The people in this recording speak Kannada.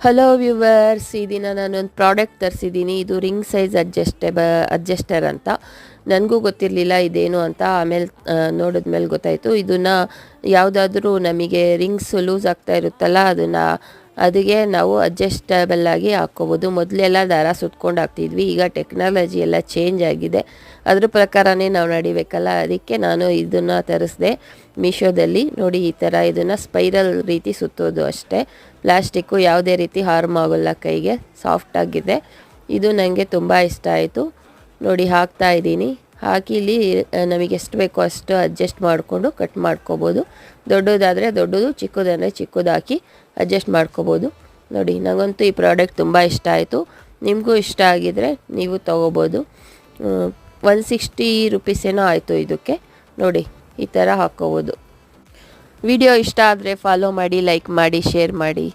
ಹಲೋ ವ್ಯೂವರ್ಸ್, ಈ ದಿನ ನಾನೊಂದು ಪ್ರಾಡಕ್ಟ್ ತರಿಸಿದ್ದೀನಿ. ಇದು ರಿಂಗ್ ಸೈಜ್ ಅಡ್ಜಸ್ಟರ್ ಅಂತ. ನನಗೂ ಗೊತ್ತಿರಲಿಲ್ಲ ಇದೇನು ಅಂತ. ಆಮೇಲೆ ನೋಡಿದ್ಮೇಲೆ ಗೊತ್ತಾಯಿತು. ಇದನ್ನು ಯಾವುದಾದ್ರೂ ನಮಗೆ ರಿಂಗ್ಸ್ ಲೂಸ್ ಆಗ್ತಾ ಇರುತ್ತಲ್ಲ, ಅದಕ್ಕೆ ನಾವು ಅಡ್ಜಸ್ಟಬಲ್ ಆಗಿ ಹಾಕ್ಕೋಬೋದು. ಮೊದಲೆಲ್ಲ ದಾರ ಸುತ್ಕೊಂಡು ಹಾಕ್ತಿದ್ವಿ. ಈಗ ಟೆಕ್ನಾಲಜಿ ಎಲ್ಲ ಚೇಂಜ್ ಆಗಿದೆ. ಅದ್ರ ಪ್ರಕಾರನೇ ನಾವು ನಡಿಬೇಕಲ್ಲ. ಅದಕ್ಕೆ ನಾನು ಇದನ್ನು ತರಿಸಿದೆ ಮೀಶೋದಲ್ಲಿ. ನೋಡಿ, ಈ ಥರ ಇದನ್ನು ಸ್ಪೈರಲ್ ರೀತಿ ಸುತ್ತೋದು ಅಷ್ಟೇ. ಪ್ಲಾಸ್ಟಿಕ್ಕು ಯಾವುದೇ ರೀತಿ ಹಾರ್ಮ್ ಆಗೋಲ್ಲ, ಕೈಗೆ ಸಾಫ್ಟಾಗಿದೆ. ಇದು ನನಗೆ ತುಂಬ ಇಷ್ಟ ಆಯಿತು. ನೋಡಿ, ಹಾಕ್ತಾ ಇದ್ದೀನಿ. ಹಾಕಿ ಇಲ್ಲಿ ನಮಗೆ ಎಷ್ಟು ಬೇಕೋ ಅಷ್ಟು ಅಡ್ಜಸ್ಟ್ ಮಾಡಿಕೊಂಡು ಕಟ್ ಮಾಡ್ಕೋಬೋದು. ದೊಡ್ಡದಾದರೆ ದೊಡ್ಡದು, ಚಿಕ್ಕದಾದರೆ ಚಿಕ್ಕದು ಹಾಕಿ ಅಡ್ಜಸ್ಟ್ ಮಾಡ್ಕೋಬೋದು. ನೋಡಿ, ನನಗಂತೂ ಈ ಪ್ರಾಡಕ್ಟ್ ತುಂಬ ಇಷ್ಟ ಆಯಿತು. ನಿಮಗೂ ಇಷ್ಟ ಆಗಿದರೆ ನೀವು ತೊಗೋಬೋದು. 160 ರೂಪೀಸ್ ಏನೋ ಆಯಿತು ಇದಕ್ಕೆ. ನೋಡಿ, ಈ ಥರ ಹಾಕ್ಕೋಬೋದು. ವಿಡಿಯೋ ಇಷ್ಟ ಆದರೆ ಫಾಲೋ ಮಾಡಿ, ಲೈಕ್ ಮಾಡಿ, ಶೇರ್ ಮಾಡಿ.